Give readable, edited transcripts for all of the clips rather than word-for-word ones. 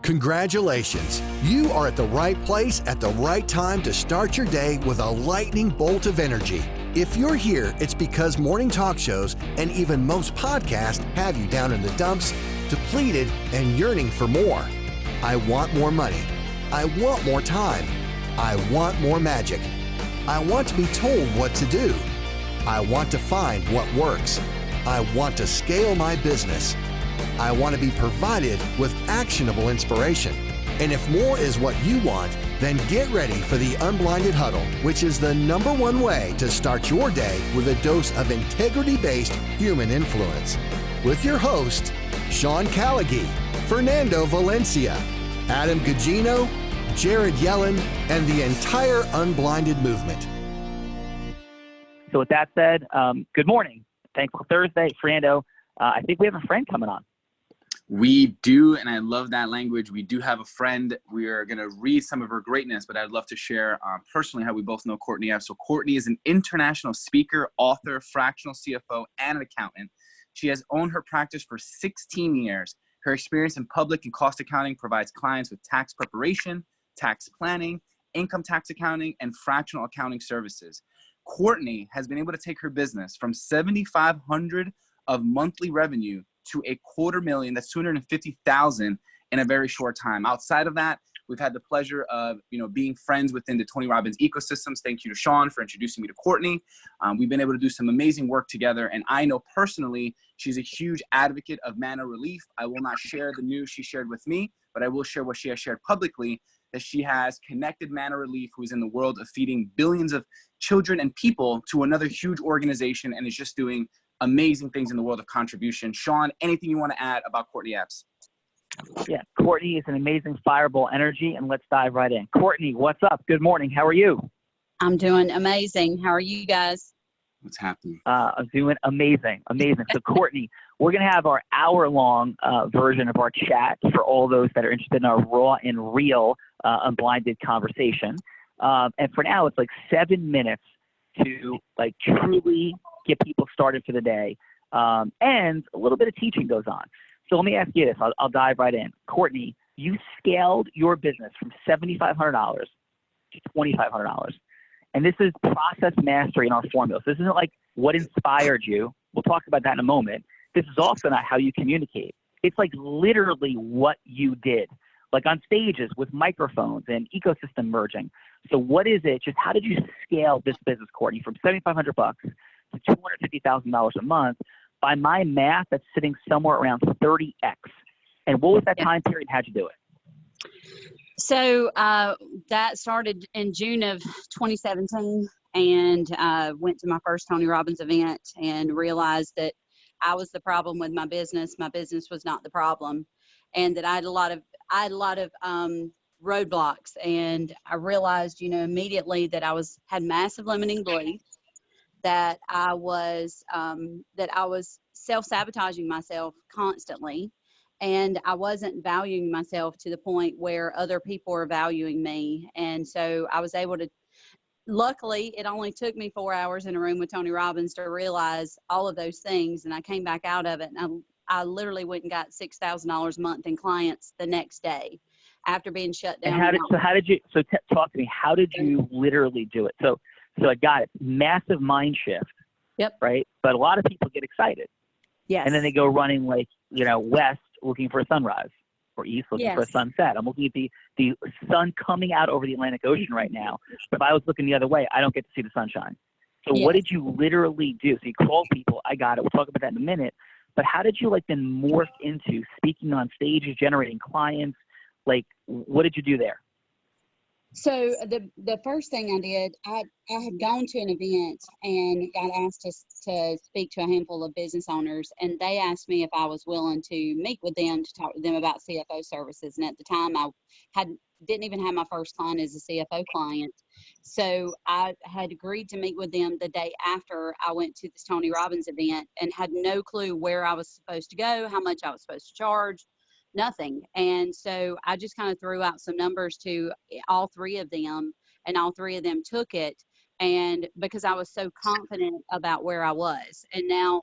Congratulations! You are at the right place at the right time to start your day with a lightning bolt of energy. If you're here, it's because morning talk shows and even most podcasts have you down in the dumps, depleted and yearning for more. I want more money. I want more time. I want more magic. I want to be told what to do. I want to find what works. I want to scale my business. I want to be provided with actionable inspiration. And if more is what you want, then get ready for the Unblinded Huddle, which is the #1 way to start your day with a dose of integrity-based human influence. With your hosts, Sean Callaghy, Fernando Valencia, Adam Gugino, Jared Yellen, and the entire Unblinded movement. So with that said, good morning. Thankful Thursday, Fernando. I think we have a friend coming on. We do, and I love that language. We do have a friend. We are going to read some of her greatness, but I'd love to share personally how we both know Courtney. So Courtney is an international speaker, author, fractional CFO, and an accountant. She has owned her practice for 16 years. Her experience in public and cost accounting provides clients with tax preparation, tax planning, income tax accounting, and fractional accounting services. Courtney has been able to take her business from $7,500 of monthly revenue to $250,000, that's $250,000 in a very short time. Outside of that, we've had the pleasure of being friends within the Tony Robbins ecosystems. Thank you to Sean for introducing me to Courtney. We've been able to do some amazing work together, and I know personally she's a huge advocate of mana relief. I will not share the news she shared with me, but I will share what she has shared publicly, that she has connected Mana Relief, who is in the world of feeding billions of children and people, to another huge organization, and is just doing amazing things in the world of contribution. Sean, anything you want to add about Courtney Epps? Yeah, Courtney is an amazing fireball energy, and let's dive right in. Courtney, what's up? Good morning. How are you? I'm doing amazing. How are you guys? What's happening? I'm doing amazing. So Courtney, we're going to have our hour-long version of our chat for all those that are interested in our raw and real unblinded conversation. And for now, it's like 7 minutes to truly get people started for the day. And a little bit of teaching goes on. So let me ask you this. I'll dive right in. Courtney, you scaled your business from $7,500 to $2,500. And this is process mastery in our formula. So this isn't like what inspired you. We'll talk about that in a moment. This is also not how you communicate. It's like literally what you did, like on stages with microphones and ecosystem merging. So what is it? Just how did you scale this business, Courtney, from $7,500 to $250,000 a month? By my math, that's sitting somewhere around 30x. And what was that time period? How'd you do it? So that started in June of 2017, and went to my first Tony Robbins event and realized that I was the problem with my business. My business was not the problem, and that I had a lot of roadblocks. And I realized, immediately that I had massive limiting beliefs, that I was self-sabotaging myself constantly. And I wasn't valuing myself to the point where other people were valuing me. And so I was able to, luckily, it only took me 4 hours in a room with Tony Robbins to realize all of those things. And I came back out of it, and I literally went and got $6,000 a month in clients the next day after being shut down. And talk to me, how did you literally do it? So I got it. Massive mind shift. Yep. Right. But a lot of people get excited. Yes. And then they go running west looking for a sunrise, or east looking for a sunset. I'm looking at the sun coming out over the Atlantic Ocean right now. But if I was looking the other way, I don't get to see the sunshine. So what did you literally do? So you called people. I got it. We'll talk about that in a minute. But how did you then morph into speaking on stages, generating clients? What did you do there? So the first thing I did, I had gone to an event and got asked to speak to a handful of business owners, and they asked me if I was willing to meet with them to talk to them about CFO services. And at the time, I didn't even have my first client as a CFO client. So I had agreed to meet with them the day after I went to this Tony Robbins event, and had no clue where I was supposed to go, how much I was supposed to charge. Nothing. And so I just kind of threw out some numbers to all three of them, and all three of them took it. And because I was so confident about where I was. And now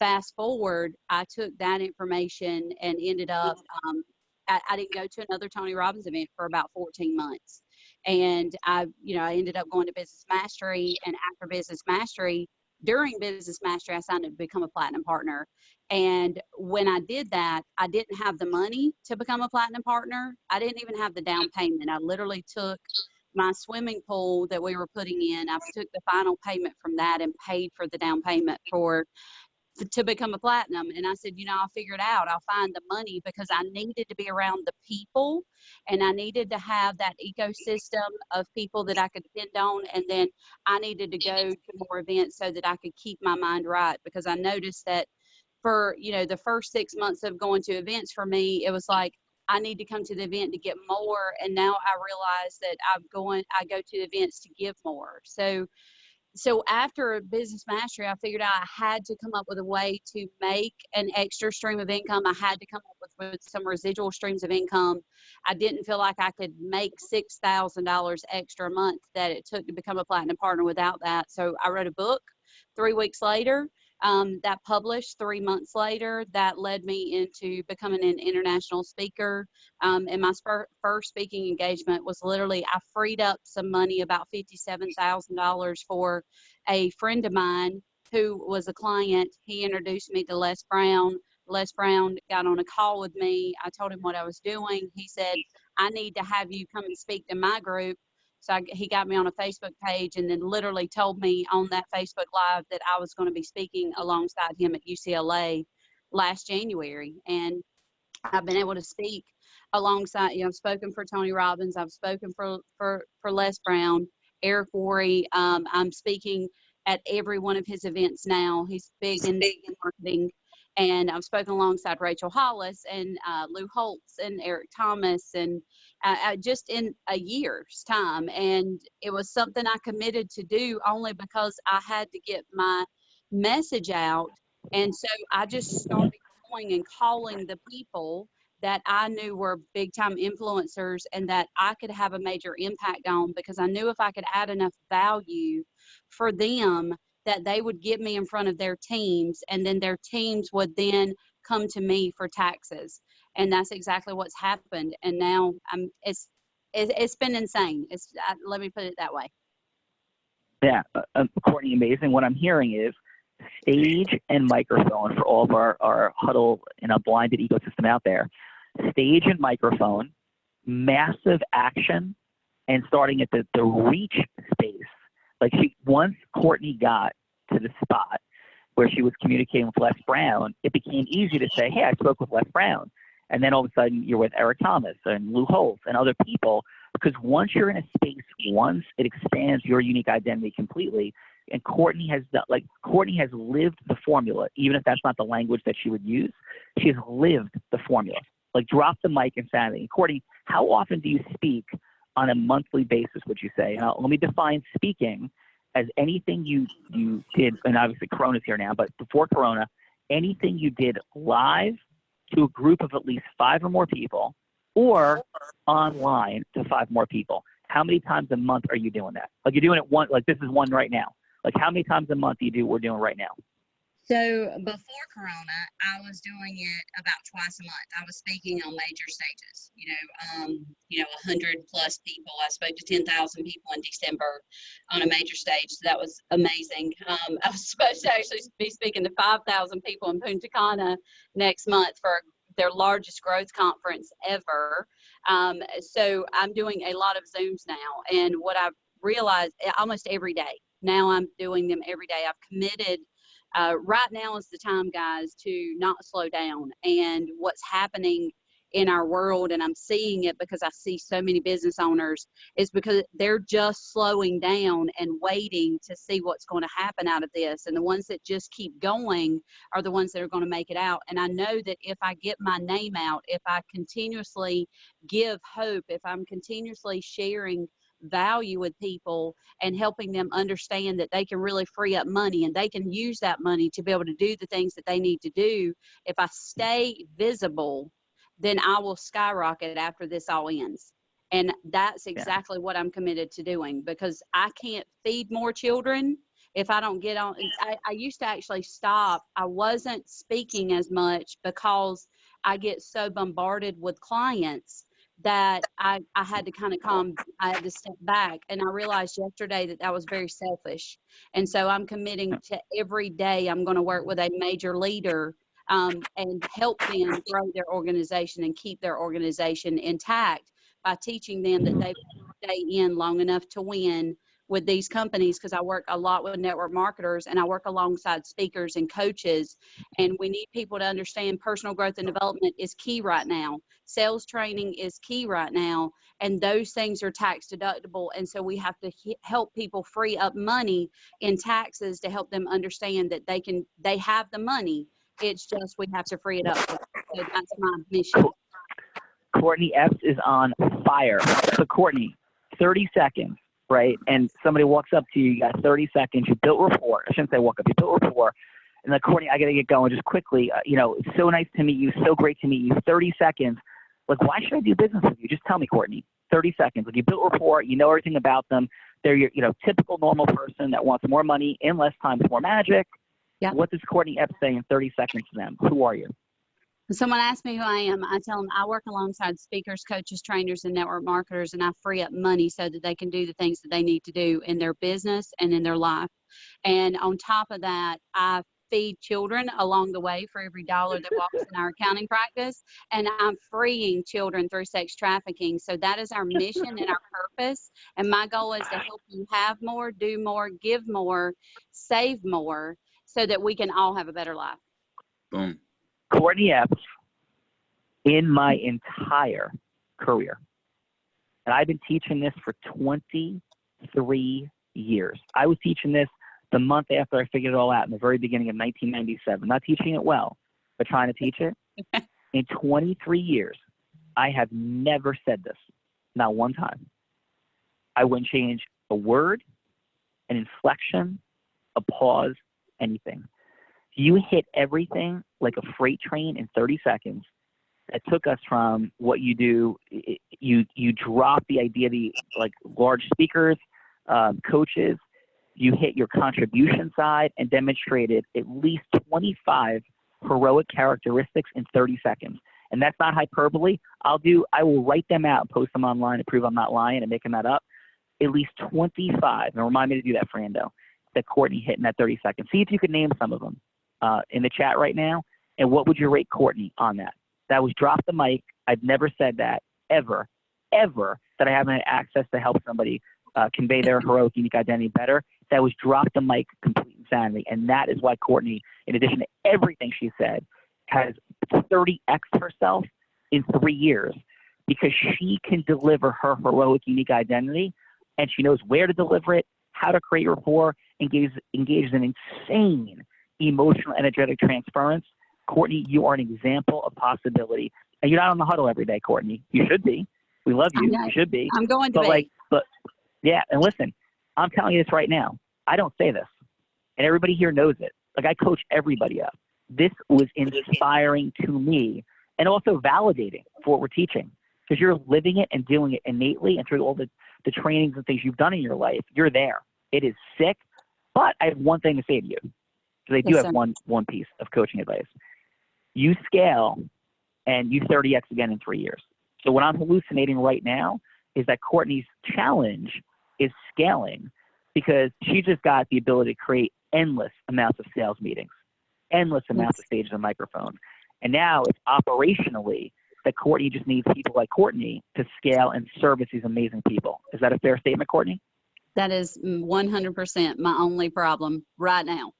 fast forward, I took that information and ended up I didn't go to another Tony Robbins event for about 14 months. And I ended up going to Business Mastery, and after Business Mastery, during Business Mastery, I signed up to become a platinum partner. And when I did that, I didn't have the money to become a platinum partner. I didn't even have the down payment. I literally took my swimming pool that we were putting in. I took the final payment from that and paid for the down payment to become a platinum. And I said, I'll figure it out. I'll find the money, because I needed to be around the people, and I needed to have that ecosystem of people that I could depend on. And then I needed to go to more events so that I could keep my mind right, because I noticed that for, the first 6 months of going to events, for me, it was like, I need to come to the event to get more. And now I realize that I go to the events to give more. So after Business Mastery, I figured out I had to come up with a way to make an extra stream of income. I had to come up with some residual streams of income. I didn't feel like I could make $6,000 extra a month that it took to become a platinum partner without that. So I wrote a book 3 weeks later. That published 3 months later. That led me into becoming an international speaker. And my first speaking engagement was literally, I freed up some money, about $57,000, for a friend of mine who was a client. He introduced me to Les Brown. Les Brown got on a call with me. I told him what I was doing. He said, I need to have you come and speak to my group. So he got me on a Facebook page, and then literally told me on that Facebook Live that I was going to be speaking alongside him at UCLA last January. And I've been able to speak alongside, I've spoken for Tony Robbins. I've spoken for Les Brown, Eric Worre. I'm speaking at every one of his events now. He's big in marketing. And I've spoken alongside Rachel Hollis and Lou Holtz and Eric Thomas, and just in a year's time. And it was something I committed to do only because I had to get my message out. And so I just started going and calling the people that I knew were big time influencers and that I could have a major impact on, because I knew if I could add enough value for them, that they would get me in front of their teams, and then their teams would then come to me for taxes. And that's exactly what's happened. And now it's been insane. Let me put it that way. Yeah, Courtney, amazing. What I'm hearing is stage and microphone for all of our huddle and a blinded ecosystem out there. Stage and microphone, massive action, and starting at the reach space. Like once Courtney got to the spot where she was communicating with Les Brown, it became easy to say, hey, I spoke with Les Brown. And then all of a sudden you're with Eric Thomas and Lou Holtz and other people, because once you're in a space, once it expands your unique identity completely. And Courtney has lived the formula, even if that's not the language that she would use. She has lived the formula. Like, drop the mic insanity. And Courtney, how often do you speak on a monthly basis, would you say? Now, let me define speaking as anything you did, and obviously Corona's here now, but before Corona, anything you did live to a group of at least 5 or more people, or online to 5 more people. How many times a month are you doing that? Like, you're doing it one, like this is one right now. Like, how many times a month do you do what we're doing right now? So before Corona, I was doing it about twice a month. I was speaking on major stages, 100 plus people. I spoke to 10,000 people in December on a major stage. So that was amazing. I was supposed to actually be speaking to 5,000 people in Punta Cana next month for their largest growth conference ever. So I'm doing a lot of Zooms now. And what I've realized almost every day, now I'm doing them every day. I've committed. Right now is the time, guys, to not slow down. And what's happening in our world, and I'm seeing it because I see so many business owners, is because they're just slowing down and waiting to see what's going to happen out of this. And the ones that just keep going are the ones that are going to make it out. And I know that if I get my name out, if I continuously give hope, if I'm continuously sharing value with people and helping them understand that they can really free up money and they can use that money to be able to do the things that they need to do, if I stay visible, then I will skyrocket after this all ends. And that's exactly what I'm committed to doing, because I can't feed more children if I don't get on. I used to actually stop. I wasn't speaking as much because I get so bombarded with clients that I had to I had to step back, and I realized yesterday that that was very selfish. And so I'm committing to every day I'm going to work with a major leader and help them grow their organization and keep their organization intact by teaching them that they stay in long enough to win with these companies, because I work a lot with network marketers and I work alongside speakers and coaches, and we need people to understand personal growth and development is key right now. Sales training is key right now, and those things are tax deductible, and so we have to help people free up money in taxes to help them understand that they have the money. It's just we have to free it up. So that's my mission. Courtney Epps is on fire. So Courtney, 30 seconds, right? And somebody walks up to you, you got 30 seconds, you built rapport. I shouldn't say walk up, you built rapport. And like, Courtney, I got to get going just quickly. It's so nice to meet you, so great to meet you. 30 seconds. Like, why should I do business with you? Just tell me, Courtney. 30 seconds. Like, you built rapport, you know everything about them. They're your, typical normal person that wants more money in less time with more magic. Yeah. What does Courtney Epps say in 30 seconds to them? Who are you? When someone asks me who I am, I tell them I work alongside speakers, coaches, trainers, and network marketers, and I free up money so that they can do the things that they need to do in their business and in their life. And on top of that, I feed children along the way for every dollar that walks in our accounting practice, and I'm freeing children through sex trafficking. So that is our mission and our purpose. And my goal is to help you have more, do more, give more, save more, so that we can all have a better life. Boom. Courtney Epps, in my entire career, and I've been teaching this for 23 years. I was teaching this the month after I figured it all out in the very beginning of 1997. Not teaching it well, but trying to teach it. In 23 years, I have never said this, not one time. I wouldn't change a word, an inflection, a pause, anything. You hit everything like a freight train in 30 seconds. That took us from what you do. You drop the idea of the like large speakers, coaches. You hit your contribution side and demonstrated at least 25 heroic characteristics in 30 seconds. And that's not hyperbole. I will write them out and post them online to prove I'm not lying and making that up. At least 25. And remind me to do that, Fernando, that Courtney hit in that 30 seconds. See if you could name some of them in the chat right now. And what would you rate Courtney on that? That was drop the mic. I've never said that ever, that I haven't had access to help somebody convey their heroic, unique identity better. That was drop the mic, complete insanity. And that is why Courtney, in addition to everything she said, has 30x herself in 3 years, because she can deliver her heroic, unique identity, and she knows where to deliver it, how to create rapport, engage in insane emotional, energetic transference. Courtney, you are an example of possibility. And you're not on the huddle every day, Courtney. You should be. We love you. You should be. I'm going to be. But yeah, and listen, I'm telling you this right now. I don't say this, and everybody here knows it. Like, I coach everybody up. This was inspiring to me and also validating for what we're teaching, because you're living it and doing it innately, and through all the trainings and things you've done in your life, you're there. It is sick. But I have one thing to say to you, because I do have one piece of coaching advice. You scale and you 30x again in 3 years. So what I'm hallucinating right now is that Courtney's challenge is scaling, because she just got the ability to create endless amounts of sales meetings, endless amounts of stages and microphones. And now it's operationally that Courtney just needs people like Courtney to scale and service these amazing people. Is that a fair statement, Courtney? That is 100% my only problem right now.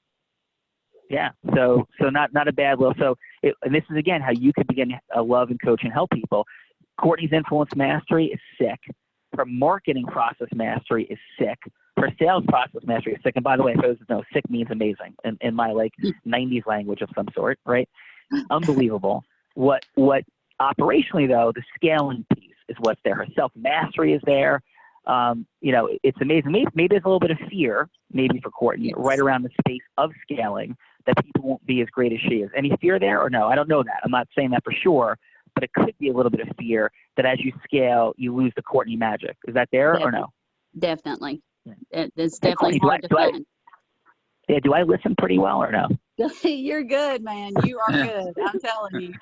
Yeah, so not a bad little. And this is again how you could begin to love and coach and help people. Courtney's influence mastery is sick. Her marketing process mastery is sick. Her sales process mastery is sick. And by the way, for those who know, sick means amazing in my 90s language of some sort, right? Unbelievable. What operationally though, the scaling piece is what's there. Her self mastery is there. It's amazing. Maybe there's a little bit of fear, maybe for Courtney, right around the space of scaling, that people won't be as great as she is. Any fear there or no? I don't know that. I'm not saying that for sure, but it could be a little bit of fear that as you scale, you lose the Courtney magic. Is that there or no? Definitely. It's definitely hard to find. Do I listen pretty well or no? You're good, man. You are good. I'm telling you.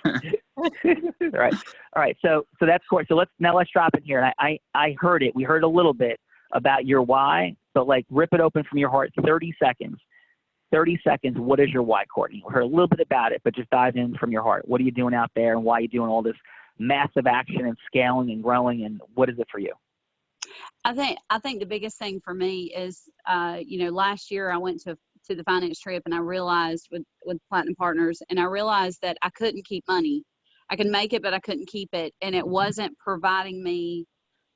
All right. All right. So that's cool. So let's drop in here. And I heard it. We heard a little bit about your why, but like rip it open from your heart. 30 seconds. 30 seconds. What is your why, Courtney? We heard a little bit about it, but just dive in from your heart. What are you doing out there, and why are you doing all this massive action and scaling and growing, and what is it for you? I think the biggest thing for me is, last year I went to the finance trip, and I realized with Platinum Partners, and I realized that I couldn't keep money. I could make it, but I couldn't keep it, and it wasn't providing me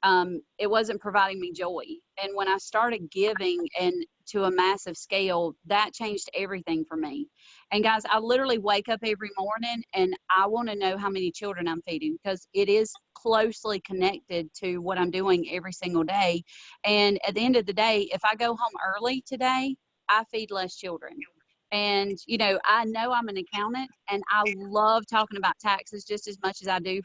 joy. And when I started giving and to a massive scale, that changed everything for me. And guys, I literally wake up every morning and I want to know how many children I'm feeding, because it is closely connected to what I'm doing every single day. And at the end of the day, if I go home early today, I feed less children. And, I know I'm an accountant, and I love talking about taxes just as much as I do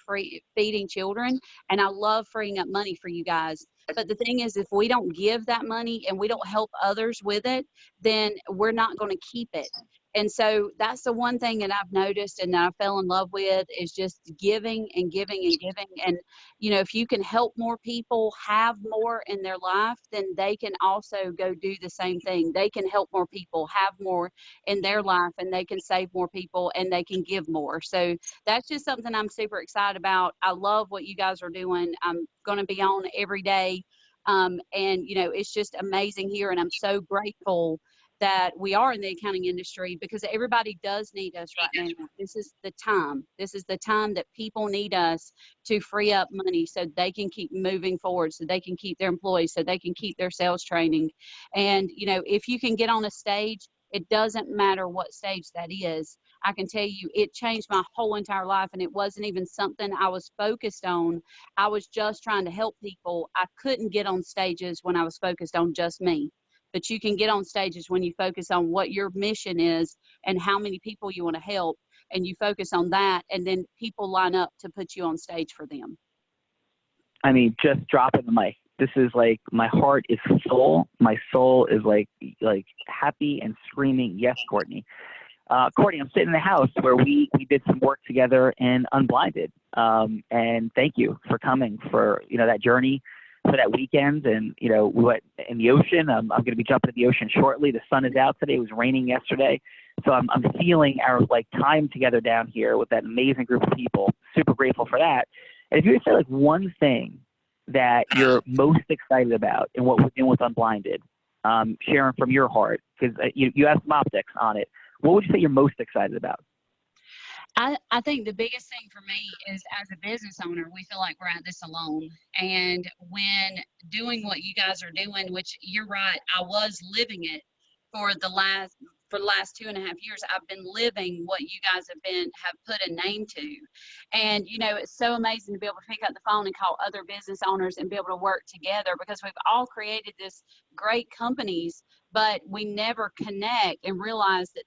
feeding children. And I love freeing up money for you guys. But the thing is, if we don't give that money and we don't help others with it, then we're not going to keep it. And so that's the one thing that I've noticed and that I fell in love with, is just giving and giving and giving. And, if you can help more people have more in their life, then they can also go do the same thing. They can help more people have more in their life, and they can save more people, and they can give more. So that's just something I'm super excited about. I love what you guys are doing. I'm going to be on every day. And, it's just amazing here. And I'm so grateful that we are in the accounting industry, because everybody does need us right now. This is the time. This is the time that people need us to free up money so they can keep moving forward, so they can keep their employees, so they can keep their sales training. And, if you can get on a stage, it doesn't matter what stage that is. I can tell you, it changed my whole entire life, and it wasn't even something I was focused on. I was just trying to help people. I couldn't get on stages when I was focused on just me. But you can get on stages when you focus on what your mission is and how many people you want to help, and you focus on that, and then people line up to put you on stage for them. I mean, just dropping the mic. This is like, my heart is full. My soul is like happy and screaming, yes, Courtney. Courtney, I'm sitting in the house where we did some work together in Unblinded. And thank you for coming for, that journey, for that weekend. And, we went in the ocean. I'm going to be jumping in the ocean shortly. The sun is out today. It was raining yesterday. So I'm feeling our time together down here with that amazing group of people. Super grateful for that. And if you would say one thing that you're most excited about in what we're doing with Unblinded, sharing from your heart, because you have some optics on it, what would you say you're most excited about? I think the biggest thing for me is, as a business owner, we feel like we're at this alone. And when doing what you guys are doing, which you're right, I was living it for the last 2.5 years. I've been living what you guys have put a name to. And, it's so amazing to be able to pick up the phone and call other business owners and be able to work together, because we've all created this great companies, but we never connect and realize that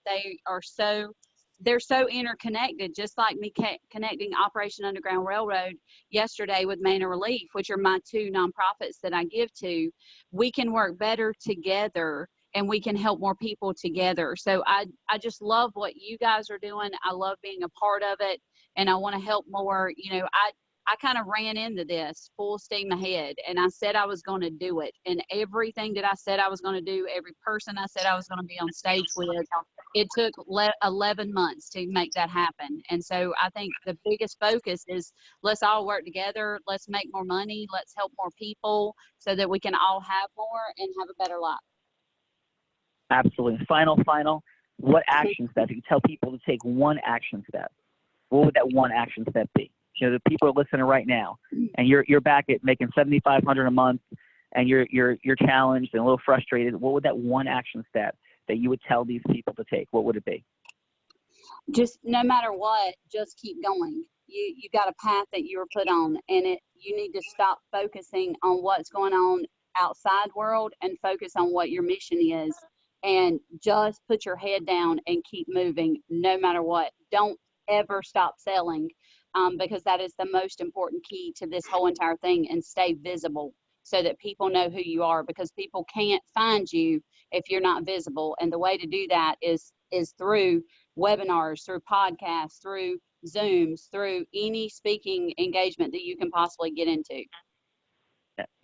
they're so interconnected, just like me connecting Operation Underground Railroad yesterday with Manor Relief, which are my two nonprofits that I give to. We can work better together, and we can help more people together. So I just love what you guys are doing. I love being a part of it, and I want to help more. I kind of ran into this full steam ahead, and I said I was going to do it. And everything that I said I was going to do, every person I said I was going to be on stage with, it took 11 months to make that happen. And so I think the biggest focus is, let's all work together. Let's make more money. Let's help more people so that we can all have more and have a better life. Absolutely. Final. What action step? You can tell people to take one action step. What would that one action step be? The people are listening right now, and you're back at making $7,500 a month, and you're challenged and a little frustrated. What would that one action step that you would tell these people to take? What would it be? Just no matter what, just keep going. You got a path that you were put on, and you need to stop focusing on what's going on outside world and focus on what your mission is, and just put your head down and keep moving no matter what. Don't ever stop selling. Because that is the most important key to this whole entire thing, and stay visible so that people know who you are, because people can't find you if you're not visible. And the way to do that is through webinars, through podcasts, through Zooms, through any speaking engagement that you can possibly get into.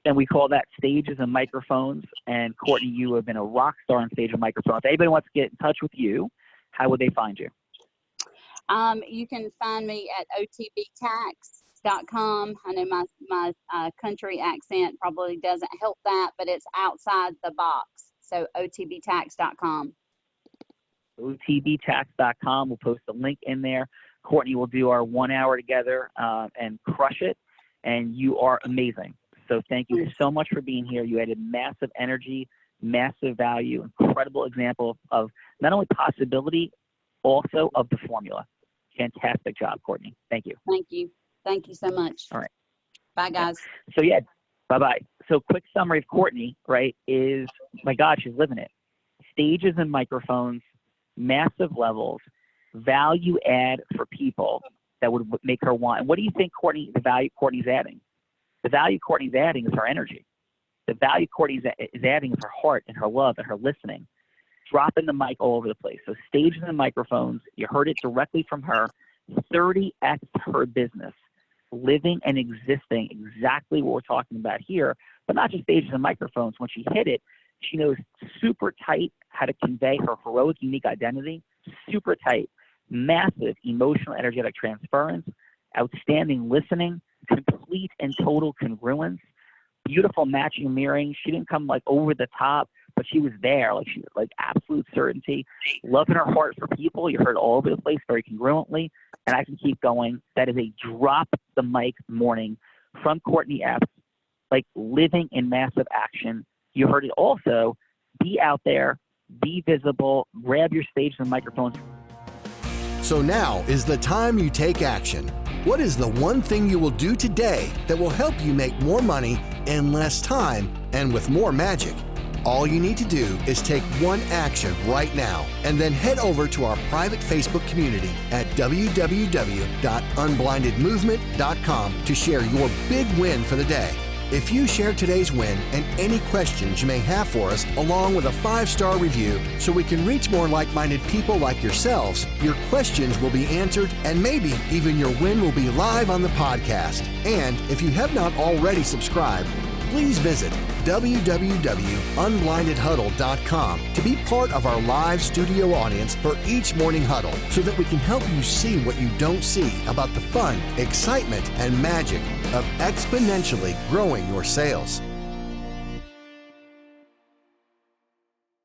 And we call that stages and microphones. And Courtney, you have been a rock star on stage and microphone. If anybody wants to get in touch with you, how would they find you? You can find me at otbtax.com. I know my country accent probably doesn't help that, but it's outside the box. So otbtax.com. otbtax.com. We'll post a link in there. Courtney will do our 1 hour together and crush it. And you are amazing. So thank you so much for being here. You added massive energy, massive value, incredible example of not only possibility, also of the formula. Fantastic job, Courtney. Thank you. Thank you. Thank you so much. All right. Bye, guys. So yeah, bye-bye. So quick summary of Courtney, right, is, my God, she's living it. Stages and microphones, massive levels, value add for people that would make her want. And what do you think the value Courtney's adding? The value Courtney's adding is her energy. The value Courtney's is adding is her heart and her love and her listening. Dropping the mic all over the place. So stages and microphones, you heard it directly from her, 30x her business, living and existing exactly what we're talking about here, but not just stages and microphones. When she hit it, she knows super tight how to convey her heroic, unique identity, super tight, massive emotional, energetic transference, outstanding listening, complete and total congruence, beautiful matching and mirroring. She didn't come like over the top, but she was there. Like she was like absolute certainty, love in her heart for people. You heard all over the place very congruently, and I can keep going. That is a drop the mic morning from Courtney Epps, like living in massive action. You heard it also. Be out there, be visible, grab your stage and microphones. So now is the time you take action. What is the one thing you will do today that will help you make more money in less time and with more magic? All you need to do is take one action right now and then head over to our private Facebook community at www.unblindedmovement.com to share your big win for the day. If you share today's win and any questions you may have for us, along with a 5-star review, so we can reach more like-minded people like yourselves, your questions will be answered and maybe even your win will be live on the podcast. And if you have not already subscribed, please visit www.unblindedhuddle.com to be part of our live studio audience for each morning huddle so that we can help you see what you don't see about the fun, excitement, and magic of exponentially growing your sales.